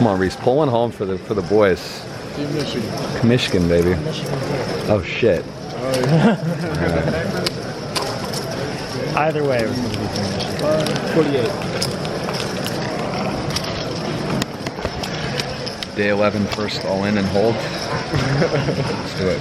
Come on, Reese, pull one home for the boys. Team Michigan. Michigan, baby. Michigan. Oh shit. Oh, yeah. Either way, it was going to be Team Michigan. 48. Day 11, first all in and hold. Let's do it.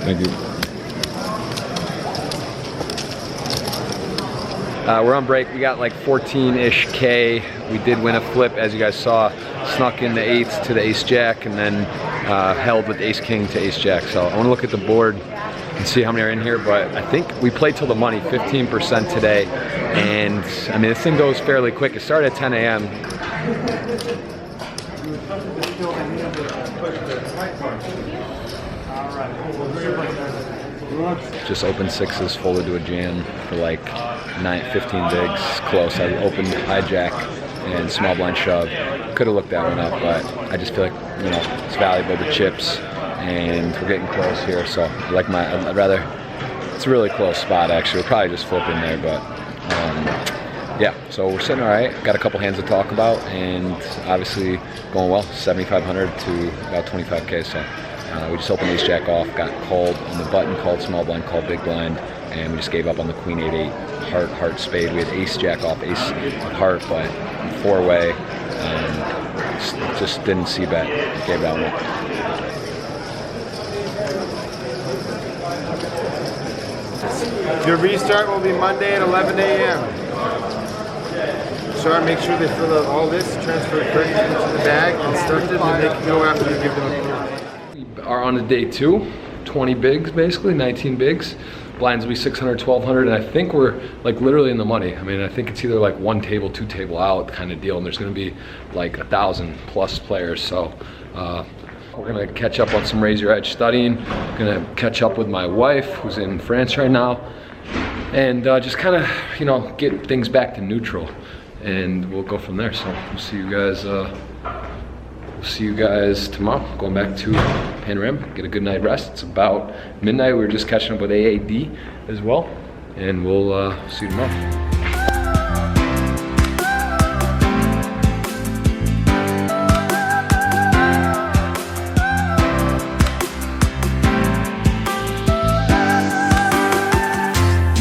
Thank you. We're on break. We got like 14-ish K. We did win a flip, as you guys saw. Snuck in the 8s to the ace-jack, and then held with ace-king to ace-jack. So I want to look at the board and see how many are in here, but I think we played till the money, 15% today. And I mean, this thing goes fairly quick. It started at 10 a.m. Just opened sixes, folded to a jam for like 15 bigs, close. I opened hijack and small blind shove. Could have looked that one up, but I just feel like, you know, it's valuable, the chips, and we're getting close here. So I like I'd rather, it's a really close spot actually. We'll probably just flip in there, but yeah, so we're sitting all right. Got a couple hands to talk about, and obviously going well, 7,500 to about 25K. So we just opened ace jack off, got called on the button, called small blind, called big blind, and we just gave up on the queen 8-8, heart, spade. We had ace jack off, ace heart, but four-way, just didn't see bet, gave that one up. Your restart will be Monday at 11 a.m. Sure, make sure they fill out all this, transfer the credits into the bag, instruct it, and they can go after you give them a call. We are on to day 2, 20 bigs basically, 19 bigs. Blinds will be 600, 1,200, and I think we're like literally in the money. I mean, I think it's either like 1 table, 2 table out kind of deal, and there's gonna be like 1,000+ players. So we're gonna catch up on some raise your edge studying. Gonna catch up with my wife who's in France right now, and just kind of, you know, get things back to neutral, and we'll go from there. So we'll see you guys tomorrow. Going back to Panorama, get a good night rest. It's about midnight. We were just catching up with AAD as well, and we'll see you tomorrow.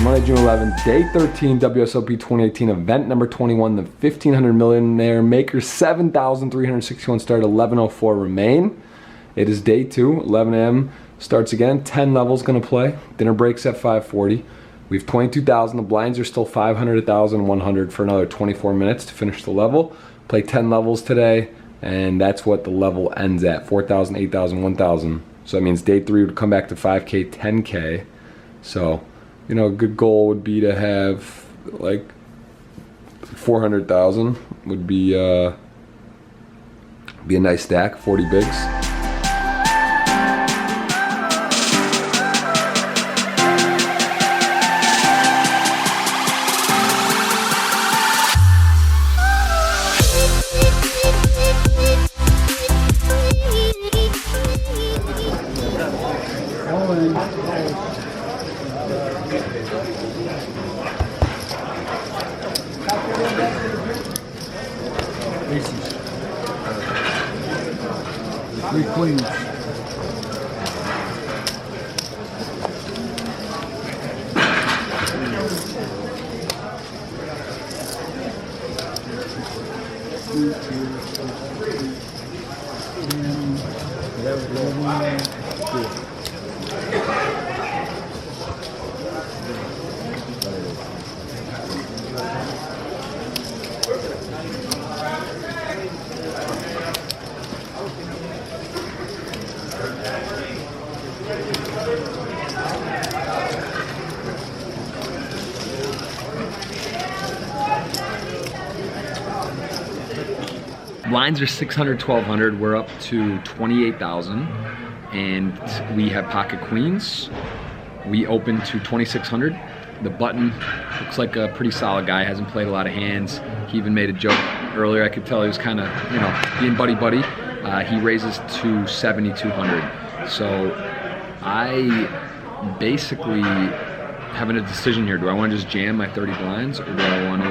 Monday, June 11th, day 13, WSOP 2018, event number 21, the 1,500 Millionaire Maker, 7,361 start, 11:04 remain. It is day 2, 11 a.m. starts again, 10 levels gonna play. Dinner breaks at 5:40. We have 22,000, the blinds are still 500, 1,000, 100 for another 24 minutes to finish the level. Play 10 levels today, and that's what the level ends at, 4,000, 8,000, 1,000. So that means day 3 would come back to 5K, 10K. So, you know, a good goal would be to have like 400,000 would be a nice stack, 40 bigs. Aces. 3 queens. Blinds are 600, 1,200. We're up to 28,000, and we have pocket queens. We open to 2,600. The button looks like a pretty solid guy. Hasn't played a lot of hands. He even made a joke earlier. I could tell he was kind of, you know, being buddy-buddy. He raises to 7,200. So I basically having a decision here. Do I want to just jam my 30 blinds, or do I want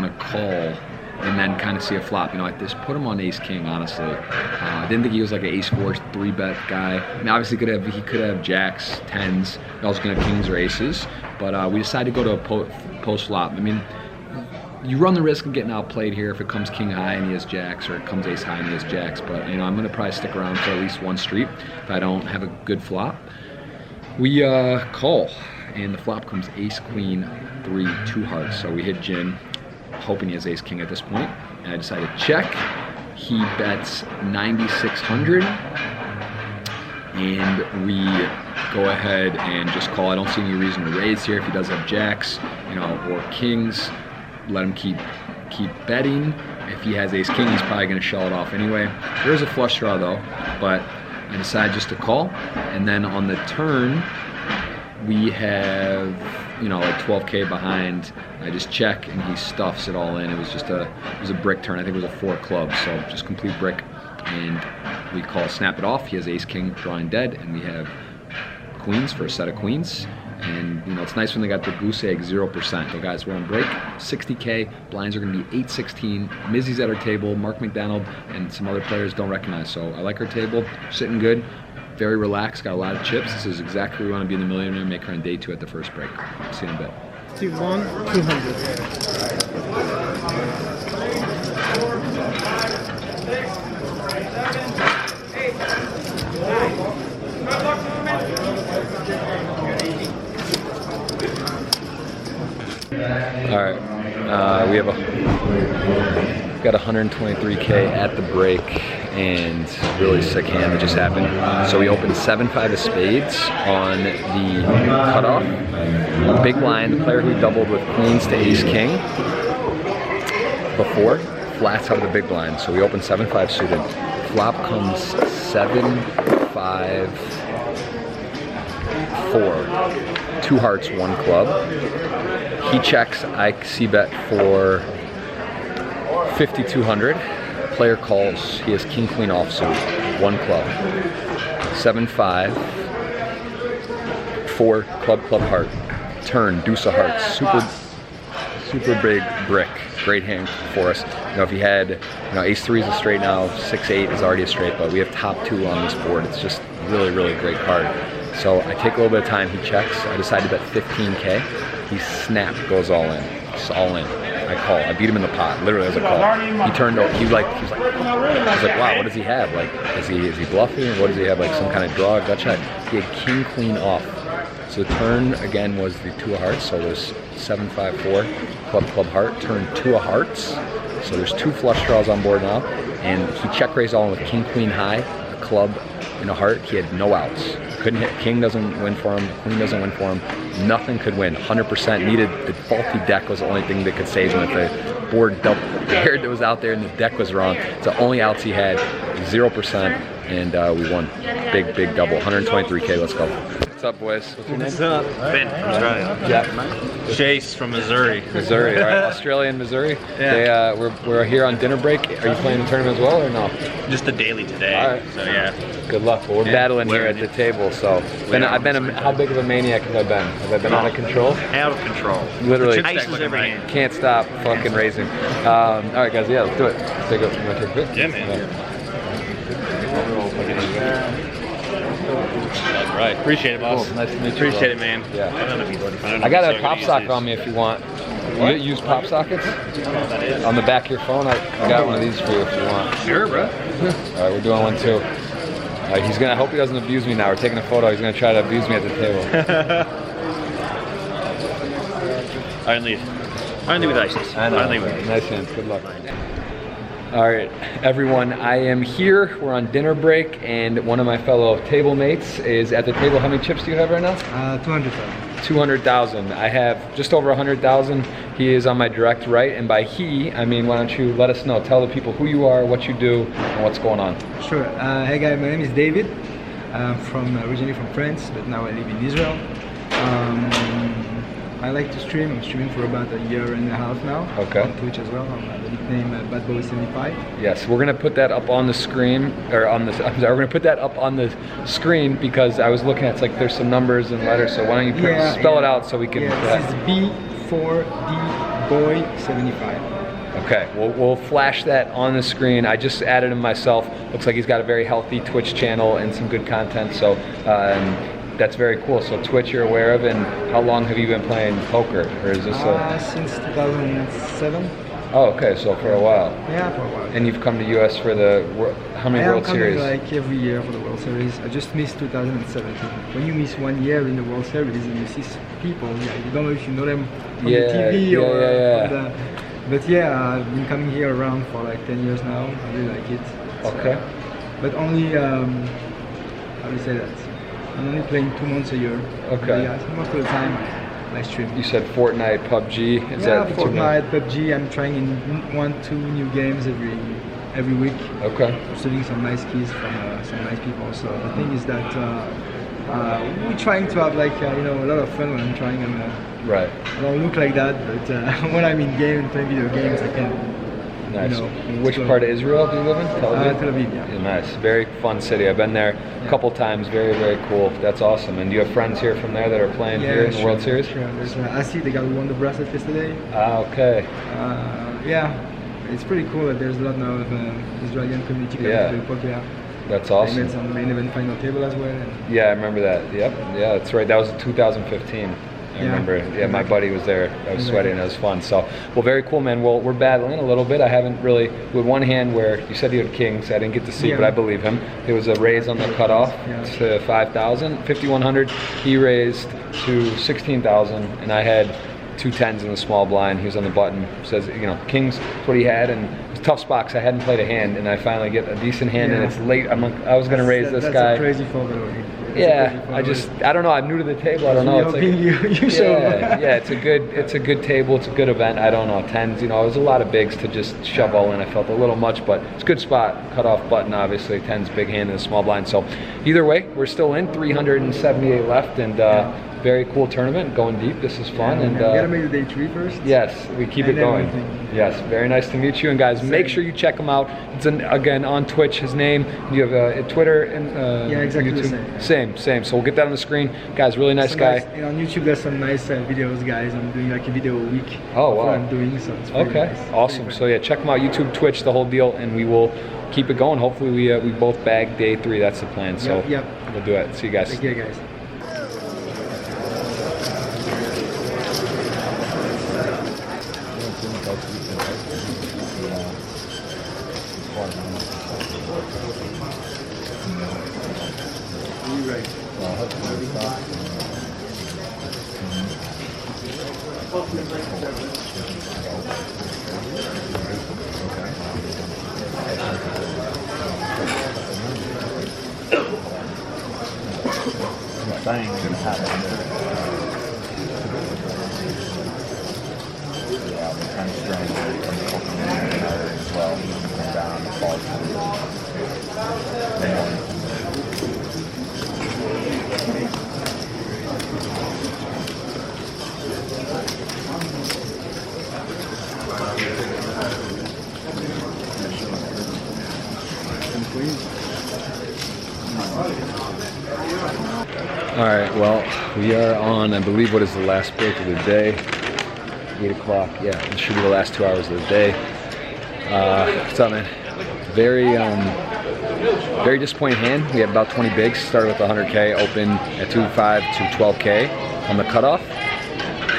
to call and then kind of see a flop? You know, I just put him on ace king, honestly. I didn't think he was like an ace 4 3-bet guy. I mean, obviously he could have jacks, 10s. He also could have kings or aces. But we decided to go to a post flop. I mean, you run the risk of getting outplayed here if it comes king high and he has jacks, or it comes ace high and he has jacks. But you know, I'm gonna probably stick around for at least one street if I don't have a good flop. We call, and the flop comes ace queen 3 2 hearts. So we hit gin, hoping he has ace king at this point, and I decided to check. He bets 9,600, and we go ahead and just call. I don't see any reason to raise here if he does have jacks, you know, or kings. Let him keep betting. If he has ace king, he's probably going to shell it off anyway. There is a flush draw though, but I decided just to call. And then on the turn, we have, you know, like 12K behind. I just check and he stuffs it all in. It was a brick turn. I think it was a 4 club, so just complete brick. And we call, snap it off. He has ace king drawing dead, and we have queens for a set of queens. And you know, it's nice when they got the goose egg 0%. So guys, we're on break, 60K, blinds are gonna be 816. Mizzy's at our table, Mark McDonald, and some other players don't recognize. So I like our table, sitting good, very relaxed, got a lot of chips. This is exactly where we wanna be in the Millionaire Maker on day 2 at the first break. See you in a bit. T1, 200. All right, we've got 123K at the break, and really sick hand that just happened. So we opened 7-5 of spades on the cutoff. Big blind, the player who doubled with queens to ace king before, flats out of the big blind. So we opened 7-5 suited. Flop comes 7-5-4, 2 hearts, 1 club. He checks, I c-bet for 5,200. Player calls, he has king queen offsuit, 1 club. 7-5, 4 club heart. Turn, deuce of hearts, super big brick. Great hand for us. You know, if he had, you know, ace 3 is a straight now, 6-8 is already a straight, but we have top 2 on this board. It's just really great card. So I take a little bit of time, he checks. I decided to bet 15K. He snapped, goes all in. Just all in. I call. I beat him in the pot, literally as a call. He turned over, he was like, wow, what does he have? Like, is he bluffing? What does he have? Like some kind of draw, gut shot? He had king queen off. So the turn again was the 2 of hearts. So there's 7-5-4, club heart. Turn 2 of hearts. So there's 2 flush draws on board now, and he check raised all in with king queen high, a club, and a heart. He had no outs. Couldn't hit. King doesn't win for him. Queen doesn't win for him. Nothing could win. 100% needed. The faulty deck was the only thing that could save him. If the board paired that was out there and the deck was wrong, it's the only outs he had. 0%, and we won. Big double. 123K. Let's go. What's up, boys? What's your name? What's up? Ben from Australia. Jeff. Chase from Missouri. Missouri, right? Australian Missouri. Yeah. We're here on dinner break. Are you playing the tournament as well, or no? Just the daily today. All right. So yeah. Good luck. Well, we're battling here at the table. So, how big of a maniac have I been? Have I been out of control? Out of control. Literally. Ices every hand. Can't stop fucking raising. All right, guys. Yeah, let's do it. Let's take a bit. Yeah, man. Yeah. Right. Appreciate it, boss. Cool. Nice to meet you. Appreciate it, man. Yeah. I got a pop socket on me if you want. You use pop sockets? On the back of your phone? I got one of these for you if you want. Sure, bro. All right, we're doing one too. I hope he doesn't abuse me now. We're taking a photo. He's going to try to abuse me at the table. Only with aces. I know. Only with Nice hands. Good luck. All right, everyone, I am here. We're on dinner break, and one of my fellow table mates is at the table. How many chips do you have right now? 200,000. 200,000. I have just over 100,000. He is on my direct right, and by he, I mean, why don't you let us know? Tell the people who you are, what you do, and what's going on. Sure. Hey guys, my name is David. I'm originally from France, but now I live in Israel. I like to stream. I'm streaming for about a year and a half now. Okay. On Twitch as well. I'm the nickname BadBoy75. Yes, we're gonna put that up on the screen, or on the. I'm sorry, we're gonna put that up on the screen because I was looking at it's like there's some numbers and letters. So why don't you spell it out so we can? Yeah, this is B4DBoy75. Okay, we'll flash that on the screen. I just added him myself. Looks like he's got a very healthy Twitch channel and some good content. So. That's very cool. So Twitch you're aware of, and how long have you been playing poker? Or is this since 2007. Oh, okay, so for a while. Yeah, for a while. And you've come to US for the, how many World Series? Like every year for the World Series. I just missed 2017. When you miss 1 year in the World Series and you see people, you don't know if you know them from the TV or from the, but yeah, I've been coming here around for like 10 years now. I really like it. Okay. But only, how do you say that? I'm only playing 2 months a year. Okay. Yeah, most of the time I stream. You said Fortnite, PUBG. Is that Fortnite, PUBG. I'm trying in 1-2 new games every week. Okay. I'm studying some nice keys from some nice people. So the thing is that we're trying to have like a lot of fun when I'm trying. Right. I don't look like that, but when I'm in game and playing video games, I can. Nice. Which part of Israel do you live in? Tel Aviv? Tel Aviv, yeah. Nice. Very fun city. I've been there a couple times. Very, very cool. That's awesome. And do you have friends here from there that are playing here in the World Series? Sure. There's I see they got won the bracelet yesterday. Ah, okay. Yeah, it's pretty cool that there's a lot now of Israeli community playing poker. That's awesome. They made some main event final table as well. Yeah, I remember that. Yep. Yeah, that's right. That was in 2015. I remember, my buddy was there. I was sweating. It was fun. So, well, very cool, man. Well, we're battling a little bit. I haven't really, with one hand where you said you had kings, I didn't get to see, but I believe him. There was a raise on the cutoff to 5,000, 5,100. He raised to 16,000, and I had 2 10s in the small blind. He was on the button. Says, kings is what he had, and it was a tough spot because I hadn't played a hand, and I finally get a decent hand, and it's late. I'm like, I was going to raise this guy. That's a crazy fold. I don't know. I'm new to the table. I don't know. It's it's a good table. It's a good event. I don't know. 10s, it was a lot of bigs to just shove all in. I felt a little much, but it's a good spot. Cut off button, obviously. 10s, big hand in the small blind. So either way, we're still in. 378 left, and very cool tournament. Going deep. This is fun. And we gotta make the day 3 first. Yes, we keep it going. Yes, very nice to meet you. And guys, make sure you check him out. It's again on Twitch. His name. You have a Twitter and exactly YouTube. Same. So we'll get that on the screen. Guys, really nice guy. On YouTube, there's some nice videos, guys. I'm doing like a video a week. Oh wow. I'm doing so. It's pretty nice. Awesome. So yeah, check him out. YouTube, Twitch, the whole deal, and we will keep it going. Hopefully, we both bag day 3. That's the plan. So we'll do it. See you guys. Take care, guys. All right, well, we are on, I believe, what is the last break of the day? 8 o'clock. Yeah, it should be the last 2 hours of the day. What's up, man? Very disappointing hand. We had about 20 bigs. Started with 100K, open at 2.5 to 12K on the cutoff.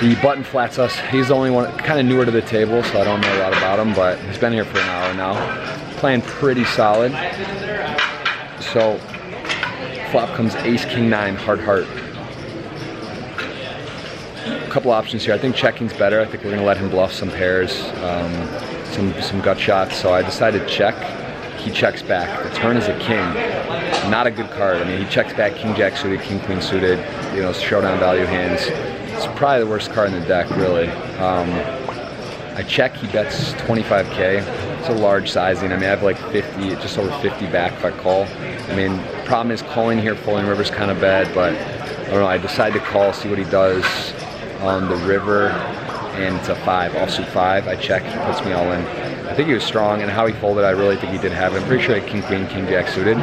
The button flats us. He's the only one, kind of newer to the table, so I don't know a lot about him, but he's been here for an hour now. Playing pretty solid. So, flop comes ace, king, 9, heart. A couple options here. I think checking's better. I think we're gonna let him bluff some pairs, some gut shots. So I decided check. He checks back. The turn is a king. Not a good card. I mean, he checks back king jack suited, king queen suited. Showdown value hands. It's probably the worst card in the deck, really. I check. He bets 25K. It's a large sizing. I mean, I have like 50, just over 50 back if I call. I mean, problem is calling here, folding river's kind of bad, but I don't know. I decide to call, see what he does. on the river, and it's a 5, offsuit 5. I checked, he puts me all in. I think he was strong, and how he folded, I really think he did have it. I'm pretty sure he had king, queen, king, jack suited.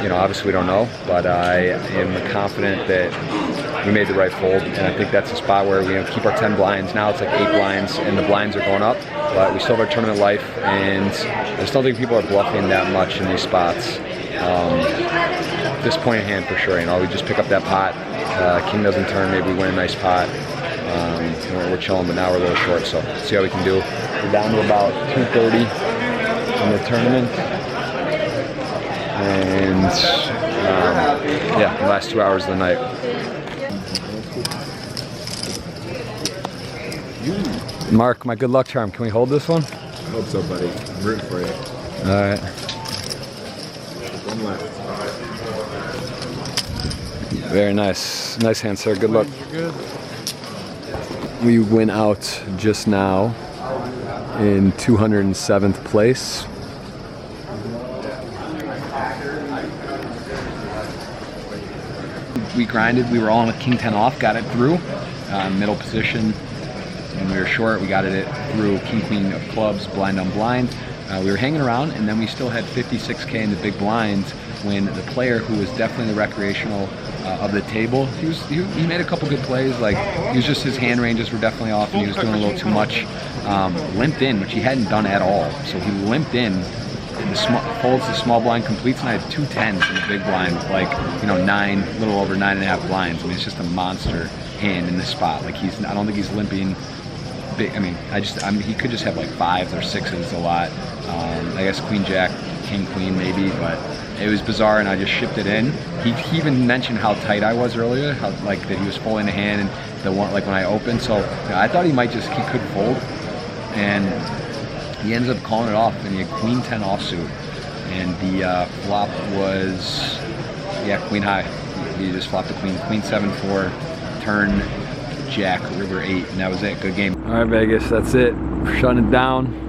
You know, obviously we don't know, but I am confident that we made the right fold, and I think that's a spot where we keep our 10 blinds. Now it's like 8 blinds, and the blinds are going up, but we still have our tournament life, and I just don't think people are bluffing that much in these spots. Disappointing hand for sure. You know, we just pick up that pot. King doesn't turn. Maybe we win a nice pot. We're chilling, but now we're a little short. So see how we can do. We're down to about 230 in the tournament, and yeah, the last 2 hours of the night. Mark, my good luck charm. Can we hold this one? I hope so, buddy. I'm rooting for you. All right. One left. Very nice. Nice hand, sir. Good luck. We went out just now in 207th place. We grinded. We were all on a king 10 off, got it through. Middle position. When we were short, we got it through king queen of clubs, blind on blind. We were hanging around, and then we still had 56K in the big blinds when the player, who was definitely the recreational of the table, he made a couple good plays. Like, he was just, his hand ranges were definitely off, and he was doing a little too much. Limped in, which he hadn't done at all. So he limped in, and folds the small blind, completes, and I had 2 10s in the big blind, like, you know, 9, a little over 9.5 blinds. I mean, it's just a monster hand in this spot. Like, I don't think he's limping big. I mean, he could just have like 5s or 6s a lot. I guess queen jack, king queen maybe, but it was bizarre, and I just shipped it in. He even mentioned how tight I was earlier, how like that he was folding the hand and the one like when I opened. So I thought he could fold, and he ends up calling it off, and he had queen 10 offsuit, and the flop was queen high. He just flopped the queen 7-4, turn jack, river 8, and that was it. Good game. All right, Vegas, that's it. We're shutting it down.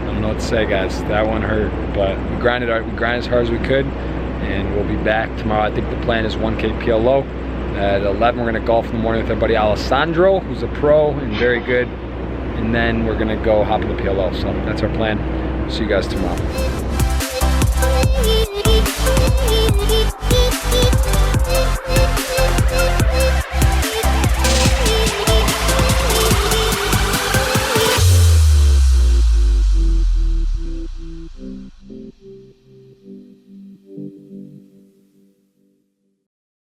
I don't know what to say, guys. That one hurt, but we grinded as hard as we could, and we'll be back tomorrow. I think the plan is 1K PLO. At 11, we're gonna golf in the morning with our buddy Alessandro, who's a pro and very good, and then we're gonna go hop in the PLO. So that's our plan. See you guys tomorrow.